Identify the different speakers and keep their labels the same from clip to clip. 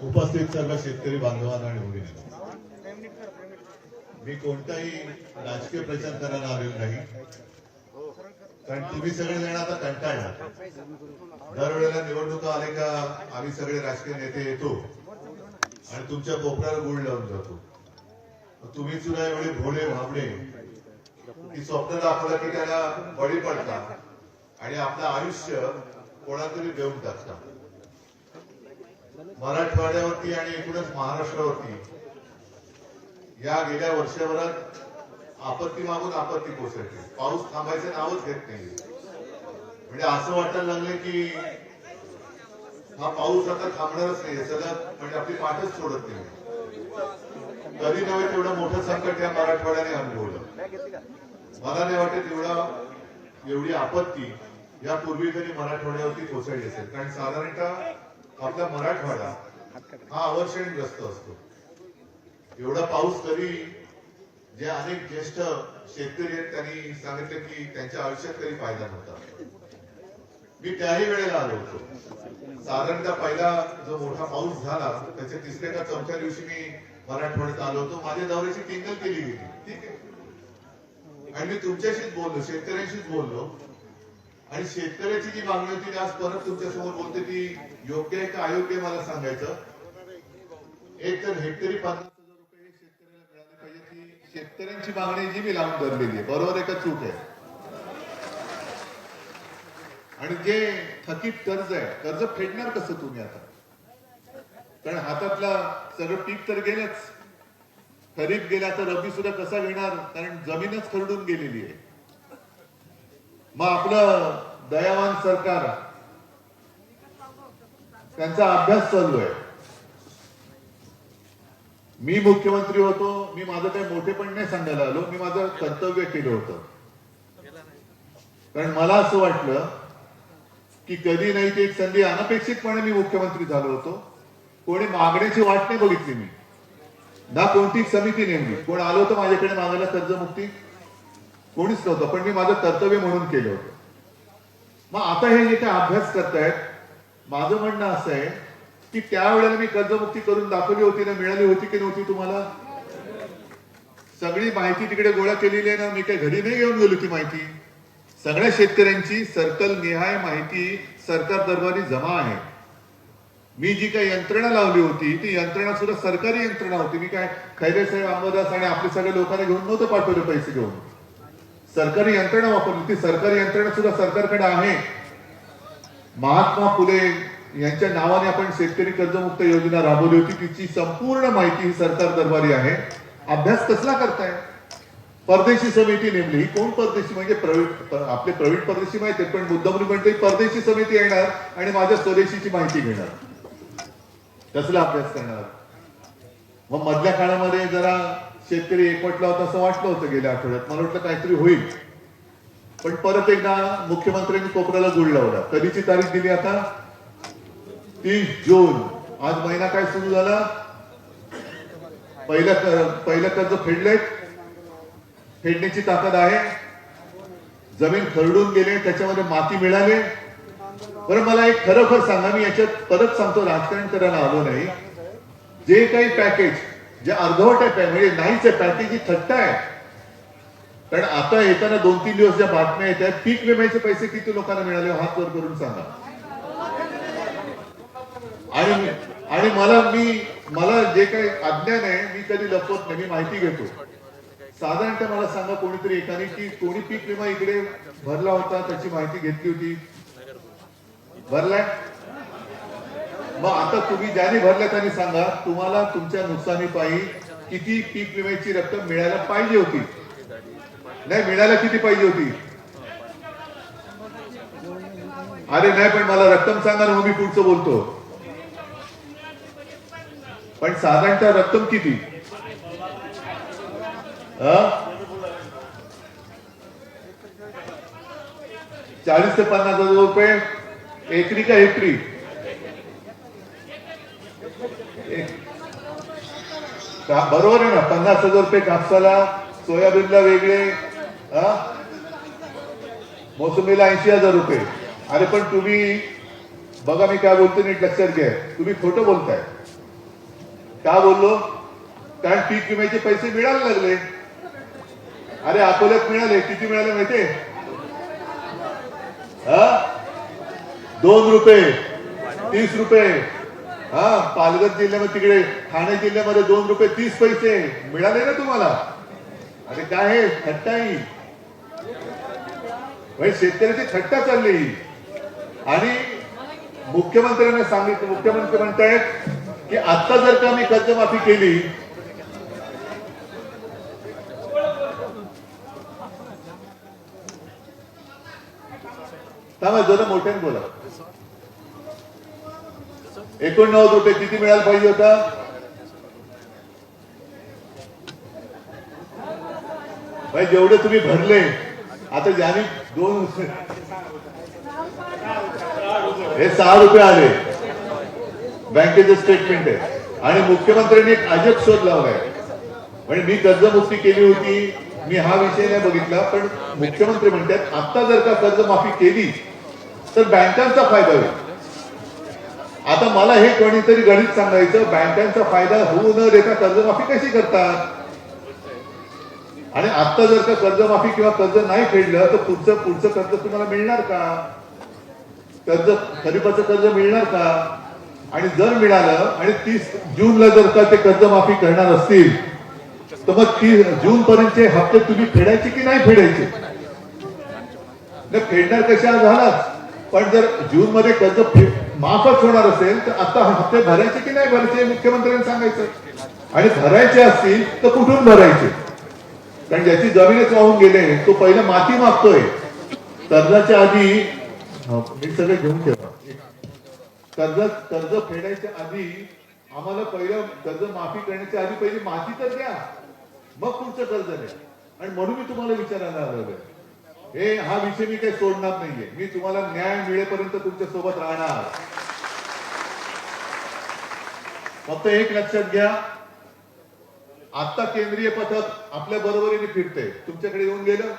Speaker 1: उपस्थित सर्व शेतकरी बांधवांना आणि भगिनींना, मी कोणताही राजकीय प्रचार करायला आलेलो नाही, कारण तुम्ही सगळे जण आता कंटाळला. दरवेळेला निवडणुका आले का आम्ही सगळे राजकीय नेते येतो आणि तुमच्या कोपऱ्याला गुळ लावून जातो. तुम्ही सुद्धा एवढे भोळे भाबडे की स्वप्न दाखवलं की त्याला बळी पडता आणि आपलं आयुष्य कोणातरी देऊन टाकता. मराठवाड्यावरती आणि एकूणच महाराष्ट्रावरती या गेल्या वर्षभरात आपत्ती मागून आपत्ती कोसळते. पाऊस थांबायचं नावच घेत नाही. म्हणजे असं वाटायला लागलं की हा पाऊस आता थांबणारच नाही, सलग म्हणजे आपली पाठच सोडत नाही. कधी नव्हे तेवढं मोठं संकट या मराठवाड्याने अनुभवलं. मला नाही वाटत एवढी आपत्ती यापूर्वी कधी मराठवाड्यावरती कोसळली असेल. कारण साधारणतः आपला मराठवाडा हा अवर्षणग्रस्त असतो. एवढा पाऊस कधी, जे अनेक ज्येष्ठ शेतकरी आहेत त्यांनी सांगितलं की त्यांच्या आयुष्यात कधी पाहिला नव्हता. मी त्याही वेळेला आलो होतो. साधारणतः पहिला जो मोठा पाऊस झाला त्याच्या तिसऱ्या का चौथ्या दिवशी मी मराठवाड्यात आलो होतो. माझ्या दौऱ्याची टिंगल केली गेली, ठीक आहे. आणि मी तुमच्याशीच बोललो, शेतकऱ्यांशीच बोललो. आणि शेतकऱ्याची जी मागणी होती आज परत तुमच्यासमोर बोलते ती योग्य आहे का अयोग्य मला सांगायचं. एक तर हेक्टरी 50,000 रुपये शेतकऱ्याला मिळाले पाहिजे, ती शेतकऱ्यांची मागणी जी मी लावून धरलेली आहे. बरोबर आहे का चूक आहे? आणि जे थकीत कर्ज आहे, कर्ज फेडणार कसं तुम्ही आता? कारण हातातला सगळं पीक तर गेलंच. खरीप गेला तर रब्बी सुद्धा कसा घेणार? कारण जमीनच खरडून गेलेली आहे. मग आपलं दयावान सरकार, त्यांचा अभ्यास चालू आहे. मी मुख्यमंत्री होतो, मी माझं काही मोठेपण नाही सांगायला आलो, मी माझं कर्तव्य केलं होतं. कारण मला असं वाटलं की कधी नाही ती एक संधी, अनपेक्षितपणे मी मुख्यमंत्री झालो होतो. कोणी मागण्याची वाट नाही बघितली मी, ना कोणती समिती नेमली. कोण आलो होतं माझ्याकडे मागायला कर्जमुक्ती? कोणीच नव्हतं. पण मी माझं कर्तव्य म्हणून केलं होतं. मग आता हे जे काही अभ्यास करतायत, माझं म्हणणं असं आहे की त्यावेळेला मी कर्जमुक्ती करून दाखवली होती ना, मिळाली होती की नव्हती तुम्हाला? सगळी माहिती तिकडे गोळा केलेली आहे ना. मी काही घरी नाही घेऊन गेलो ती माहिती. सगळ्या शेतकऱ्यांची सर्कल निहाय माहिती सरकार दरबारी जमा आहे. मी जी काही यंत्रणा लावली होती ती यंत्रणा सुद्धा सरकारी यंत्रणा होती. मी काय खैरे साहेब, अंबादास आणि आपले सगळे लोकांना घेऊन नव्हतं पाठवले पैसे घेऊन. सरकारी यंत्रणा वापरली. ती सरकारी यंत्रणा सुद्धा सरकारकडे आहे. महात्मा फुले यांच्या नावाने आपण शेतकरी कर्जमुक्त योजना राबवली होती. तिची संपूर्ण माहिती ही सरकार दरबारी आहे. अभ्यास कसला करताय? परदेशी समिती नेमली. कोण परदेशी? म्हणजे आपले प्रवीण परदेशी माहिती आहे, पण मुद्दामून म्हणते परदेशी समिती येणार आणि माझ्या स्वदेशीची माहिती घेणार. कसला अभ्यास करणार? मग मधल्या काळामध्ये जरा शेतकरी एकवटला होता असं वाटलं होतं गेल्या आठवड्यात. मला वाटलं काहीतरी होईल. पण परत एकदा मुख्यमंत्र्यांनी कोपऱ्याला गुळ लावला. कधीची तारीख दिली आता? 30 जून. आज महिना काय सुरू झाला? पहिलं कर्ज फेडलेत. फेडण्याची ताकद आहे. जमीन खरडून गेले, त्याच्यामध्ये माती मिळाले. बरं, मला एक खरोखर सांगा, मी याच्यात परत सांगतो, राजकारण करायला आलो नाही. जे काही पॅकेज जे अर्धवट आहे, म्हणजे नाहीच आहे पॅकेज, ही थट्टा आहे. कारण आता येताना 2-3 दिवस ज्या बातम्या येत आहेत, पीक विम्याचे पैसे किती लोकांना मिळाले हात वर करून सांगा. आणि मला जे काही अज्ञान आहे मी कधी लपवत नाही, मी माहिती घेतो. साधारणतः मला सांगा कोणीतरी एकाने की कोणी पीक विमा इकडे भरला होता, त्याची माहिती घेतली होती? भरलाय? मग आता तुम्ही ज्याने भरल्या त्यांनी सांगा तुम्हाला तुमच्या नुकसानीपायी किती पीक विम्याची रक्कम मिळायला पाहिजे होती? नाही मिळायला किती पाहिजे होती? अरे नाही, पण मला रक्कम सांगा ना, मग मी पुढचं बोलतो. पण साधारणतः रक्कम किती? 40 ते 50,000 रुपये एकरी का हेक्टरी? बरोबर आहे ना. 50,000 रुपये कापसाला, सोयाबीनला वेगळे, मोसंबीला 80,000 रुपये. अरे पण तुम्ही बघा, मी काय बोलतो नीट लक्षात घ्या. तुम्ही खोटं बोलताय. का बोललो? कारण पीक विम्याचे पैसे मिळायला लागले. अरे अकोल्यात मिळाले, किती मिळाले माहितीये? 2 रुपये, 30 रुपये. पालघर जिल्ह्यामध्ये, तिकडे ठाणे जिल्ह्यामध्ये 2 रुपये 30 पैसे मिळाले ना तुम्हाला. अरे काय हे थट्टाई, शेतकऱ्याची थट्टा चालली. आणि मुख्यमंत्र्यांना सांगितलं, मुख्यमंत्री म्हणतायत की आता जर का मी कर्जमाफी केली, जरा मोठ्याने बोला. 89 रुपये किती मिळायला पाहिजे होता? भाई जेवढे तुम्ही भरले, आता ज्याने 2 हे 6 रुपये आले, बँकेचं स्टेटमेंट आहे. आणि मुख्यमंत्र्यांनी एक अजब शोध लावलाय. म्हणजे मी कर्जमुक्ती केली होती, मी हा विषय नाही बघितला, पण मुख्यमंत्री म्हणतात आता जर का कर्जमाफी केली तर बँकांचा फायदा होईल. आता मला हे कोणीतरी गणित सांगायचं, बँकांचा फायदा होऊ न देता कर्जमाफी कशी करतात? आणि आता जर का कर्जमाफी किंवा कर्ज नाही फेडलं तर पुढचं कर्ज तुम्हाला मिळणार का? खरीपाचं कर्ज मिळणार का? आणि जर मिळालं आणि 30 जूनला जर का ते कर्जमाफी करणार असतील तर मग 30 जून पर्यंतचे हप्ते तुम्ही फेडायचे की नाही फेडायचे? फेडणार कशा झालाच, पण जर जून मध्ये कर्ज माफच होणार असेल तर आता हप्ते भरायचे की नाही भरायचे मुख्यमंत्र्यांनी सांगायचं. आणि भरायचे असतील तर कुठून भरायचे? कारण ज्याची जमीनच वाहून गेले तो पहिला माती मागतोय. कर्जाच्या आधी मी सगळे घेऊन ठेवा. कर्ज फेडायच्या आधी आम्हाला पहिलं कर्ज माफी करण्याच्या आधी पहिली माती तर द्या, मग पुढचं कर्ज द्या. आणि म्हणून मी तुम्हाला विचारायला आलेलो आहे. हा विषय मी काही सोडणार नाहीये. मी तुम्हाला न्याय मिळेपर्यंत तुमच्या सोबत राहणार. फक्त एक लक्षात घ्या, आता केंद्रीय पथक आपल्या बरोबरीने फिरते. तुमच्याकडे येऊन गेलं,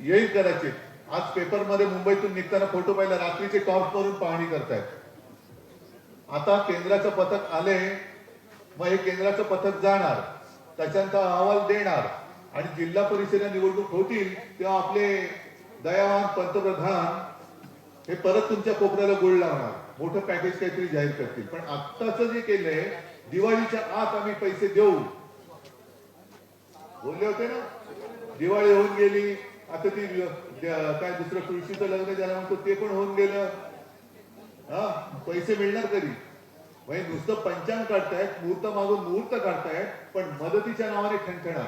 Speaker 1: येईल कदाचित. आज पेपरमध्ये मुंबईतून निघताना फोटो पाहिला, रात्रीचे टॉर्च करून पाहणी करतायत. आता केंद्राचं पथक आले, मग हे केंद्राचं पथक जाणार, त्याच्यानंतर अहवाल देणार. आणि जिल्हा परिषद निवडणूक होतील तेव्हा आपले दयावान पंतप्रधान हे परत तुमच्या कोपऱ्याला गोळ लावणार, मोठं पॅकेज काहीतरी जाहीर करतील. पण आत्ताच जे केलंय, दिवाळीच्या आत आम्ही पैसे देऊ बोलले होते ना. दिवाळी होऊन गेली, आता ती काय दुसरं तुळशीचं लग्न ज्याला म्हणतो ते पण होऊन गेलं. पैसे मिळणार कधी? म्हणजे नुसतं पंचांग काढतायत, मुहूर्त मागून मुहूर्त काढतायत, पण मदतीच्या नावाने ठणठणा.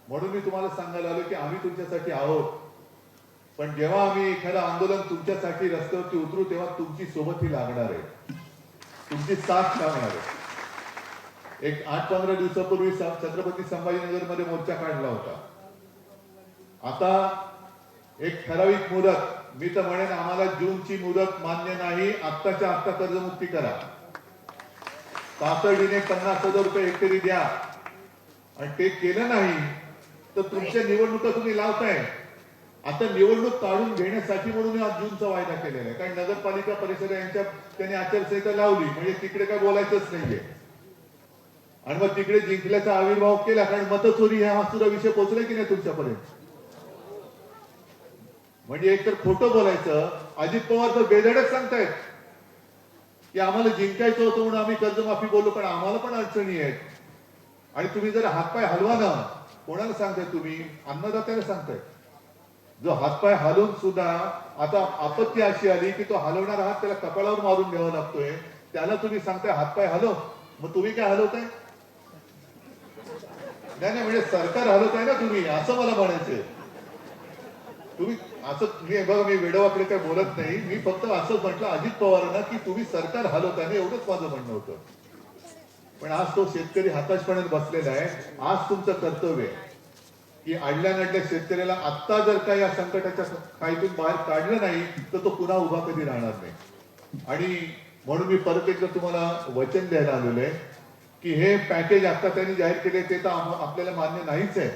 Speaker 1: म्हणून मी तुम्हाला सांगायला आलो की आम्ही तुमच्यासाठी आहोत. पण जेव्हा आम्ही एखादं आंदोलन तुमच्यासाठी रस्त्यावरती उतरू तेव्हा तुमची सोबती लागणार आहे, तुमची साथ लागणार आहे. एक 8-15 दिवसापूर्वी छत्रपती संभाजीनगर मध्ये मोर्चा काढला होता. आता एक ठराविक मुदत, मी तर म्हणेन आम्हाला जूनची मुदत मान्य नाही. आत्ताच्या आत्ता कर्जमुक्ती करा. तातडीने 50,000 रुपये हेक्टरी द्या. आणि ते केलं नाही तर तुमच्या निवडणुका तुम्ही लावताय. आता निवडणूक काढून घेण्यासाठी म्हणून आज जूनचा वायदा केलेला आहे. कारण नगरपालिका परिषद यांच्या त्यांनी आचारसंहिता लावली, म्हणजे तिकडे काय बोलायचंच नाहीये. आणि मग तिकडे जिंकल्याचा आविर्भाव केला, कारण मतचोरी हा सुद्धा विषय पोहोचला की नाही तुमच्यापर्यंत. म्हणजे एकतर खोटं बोलायचं. अजित पवार तर बेधडक सांगतायत की आम्हाला जिंकायचं होतं म्हणून आम्ही कर्जमाफी बोललो, पण आम्हाला पण अडचणी आहेत. आणि तुम्ही जर हातपाय हलवा ना, कोणाला सांगताय तुम्ही? अन्नदात्याला सांगताय. जो हातपाय हलवून सुद्धा आता आपत्ती अशी आली की तो हलवणारा हात त्याला कपाळावर मारून घ्यावा लागतोय, त्याला तुम्ही सांगताय हातपाय हलव. मग तुम्ही काय हलवताय? नाही, म्हणजे सरकार हलवताय ना तुम्ही, असं मला म्हणायचंय. तुम्ही असं बघा, मी वेडवाकडे काय बोलत नाही. मी फक्त असं म्हटलं अजित पवारांना की तुम्ही सरकार हलवताय ना, एवढंच माझं म्हणणं होतं. पण आज तो शेतकरी हताशपणात बसलेला आहे. आज तुमचं कर्तव्य आहे की आडल्या नडल्या शेतकऱ्याला आत्ता जर का या संकटाच्या खाईतून बाहेर काढलं नाही तर तो पुन्हा उभा कधी राहणार नाही. आणि म्हणून मी परत एकदा तुम्हाला वचन द्यायला आलेलो आहे की हे पॅकेज आता त्यांनी जाहीर केले ते तर आपल्याला मान्य नाहीच आहे,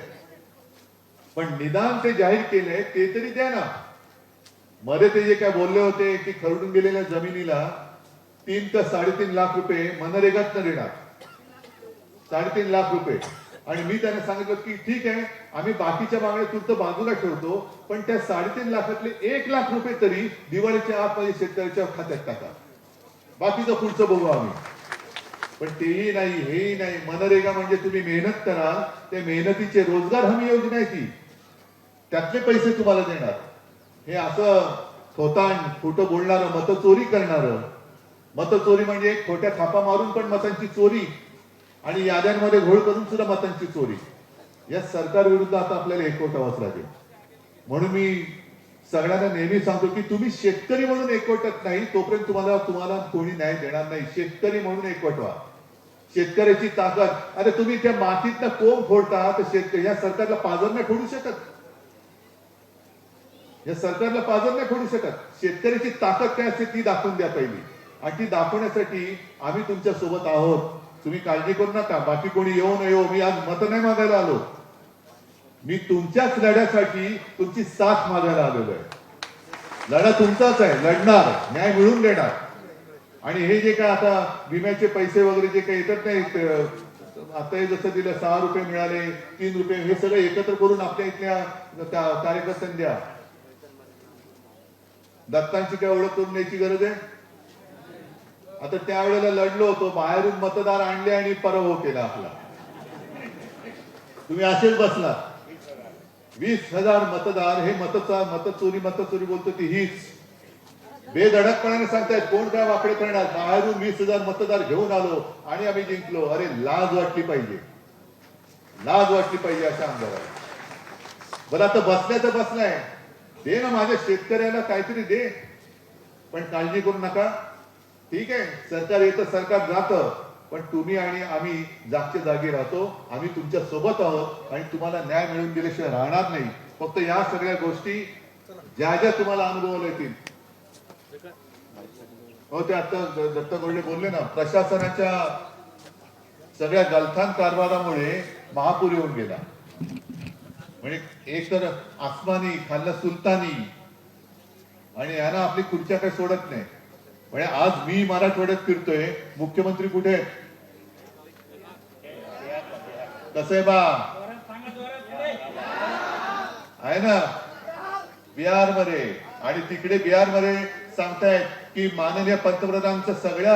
Speaker 1: पण निदान ते जाहीर केले ते तरी द्या ना. मध्ये ते जे काय बोलले होते की खरडून गेलेल्या जमिनीला 3 ते 3.5 लाख रुपये मनरेगातनं देणार, 3.5 लाख रुपये. आणि मी त्यांना सांगितलं की ठीक आहे, आम्ही बाकीच्या मागण्या तूर्त बाजूला ठेवतो, पण त्या 3.5 लाखातले 1 लाख रुपये तरी दिवाळीच्या आतमध्ये शेतकऱ्याच्या खात्यात टाका, बाकीचं पुढचं बघू आम्ही. पण तेही नाही, हेही नाही. मनरेगा म्हणजे तुम्ही मेहनत करा, त्या मेहनतीचे रोजगार हमी योजना आहे ती, त्यातले पैसे तुम्हाला देणार. हे असं थोतांड खोटं बोलणारं, मतचोरी करणारं, मतचोरी म्हणजे एक खोट्या थापा मारून पण मतांची चोरी आणि याद्यांमध्ये घोळ करून सुद्धा मतांची चोरी. या सरकार विरुद्ध आता आपल्याला एकवटावंच लागेल. म्हणून मी सगळ्यांना नेहमी सांगतो की तुम्ही शेतकरी म्हणून एकवटत नाही तोपर्यंत तुम्हाला कोणी न्याय देणार नाही. शेतकरी म्हणून एकवटवा. शेतकऱ्याची ताकद, अरे तुम्ही त्या मातीतनं कोंब फोडता तर शेतकरी, या सरकारला पाजर नाही फोडू शकत, या सरकारला पाजर नाही फोडू शकत. शेतकऱ्याची ताकद काय असते ती दाखवून द्या पहिली, आणि ती दाखवण्यासाठी आम्ही तुमच्या सोबत आहोत. तुम्ही काळजी करू नका, बाकी कोणी येऊ न येऊ. मी आज मत नाही मागायला आलो, मी तुमच्याच लढ्यासाठी तुमची साथ मागायला आलेलो आहे. लढा तुमचाच आहे, लढणार, न्याय मिळवून देणार. आणि हे जे काय आता विम्याचे पैसे वगैरे जे काही येतात नाही, आता हे जसं दिलं 6 रुपये मिळाले, 3 रुपये, हे सगळं एकत्र करून आपल्या इथल्या कार्यकर्त्यांना द्या. दत्तांची काय ओळख करून द्यायची गरज आहे? आता त्यावेळेला लढलो होतो, बाहेरून मतदार आणले आणि पराभव केला आपला. तुम्ही असेच बसला. 20,000 मतदार, हे मतचोरी बोलतो ती हीच बेधडकपणाने सांगतायत. कोण काय वाकडे करणार? बाहेरून 20,000 मतदार घेऊन आलो आणि आम्ही जिंकलो. अरे लाज वाटली पाहिजे, लाज वाटली पाहिजे अशा आमदाराला. बरं आता बसल्याचं बसलाय, दे ना माझ्या शेतकऱ्याला काहीतरी दे. पण काळजी करू नका, ठीक आहे, सरकार येतं, सरकार जातं, पण तुम्ही आणि आम्ही जागच्या जागी राहतो. आम्ही तुमच्या सोबत आहोत आणि तुम्हाला न्याय मिळवून दिल्याशिवाय राहणार नाही. फक्त या सगळ्या गोष्टी ज्या ज्या तुम्हाला अनुभवाला येतील, हो ते आता दत्त गोडले बोलले ना, प्रशासनाच्या सगळ्या गलथान कारभारामुळे महापूर येऊन गेला. म्हणजे एक तर आसमानी खाल्लं सुलतानी, आणि यांना आपली खुर्च्या काही सोडत नाही. म्हणजे आज मी मराठवाड्यात फिरतोय, मुख्यमंत्री कुठे आहेत? कसं आहे बा, आहे ना बिहारमध्ये. आणि तिकडे बिहारमध्ये सांगतायत की माननीय पंतप्रधानांचं सगळ्या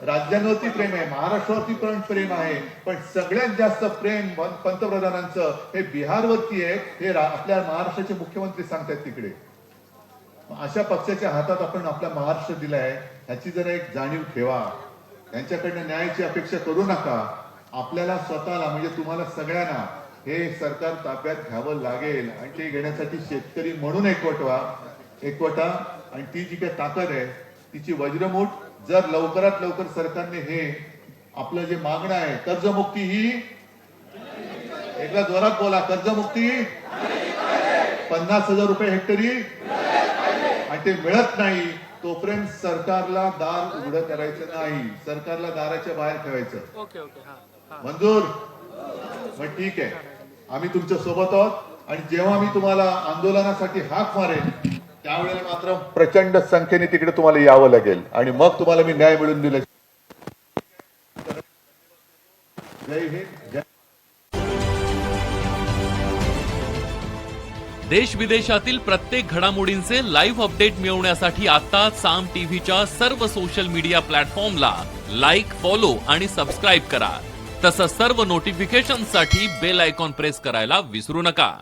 Speaker 1: राज्यांवरती प्रेम आहे, महाराष्ट्रावरती पण प्रेम आहे, पण सगळ्यात जास्त प्रेम पंतप्रधानांचं हे बिहारवरती आहे. हे आपल्या महाराष्ट्राचे मुख्यमंत्री सांगतायत तिकडे. अशा पक्षाच्या हातात आपण आपला महाराष्ट्र दिलाय, ह्याची जरा एक जाणीव ठेवा. त्यांच्याकडनं न्यायाची अपेक्षा करू नका. आपल्याला स्वतःला, म्हणजे तुम्हाला सगळ्यांना हे सरकार ताब्यात घ्यावं लागेल, आणि ते घेण्यासाठी शेतकरी म्हणून एकवटा. आणि ती जी काही ताकद आहे तिची वज्रमूठ, जर लवकरात लवकर सरकारने हे आपलं जे मागणं आहे, कर्जमुक्ती ही, एकदा जोरात बोला, कर्जमुक्ती 50,000 रुपये हेक्टरी, आणि ते मिळत नाही तोपर्यंत सरकारला दार उघडं करायचं नाही, सरकारला दाराच्या बाहेर ठेवायचं. मंजूर? मग ठीक आहे, आम्ही तुमच्या सोबत आहोत. आणि जेव्हा मी तुम्हाला आंदोलनासाठी हाक मारेन त्यावेळेला मात्र प्रचंड संख्येने तिकडे तुम्हाला यावं लागेल, आणि मग तुम्हाला मी न्याय मिळवून दिला. जय हिंद.
Speaker 2: देश विदेशातील प्रत्येक घडामोडींचे लाईव्ह अपडेट मिळवण्यासाठी आता साम टीव्हीच्या सर्व सोशल मीडिया प्लॅटफॉर्मला लाईक, फॉलो आणि सबस्क्राईब करा. तसंच सर्व नोटिफिकेशनसाठी बेल आयकॉन प्रेस करायला विसरू नका.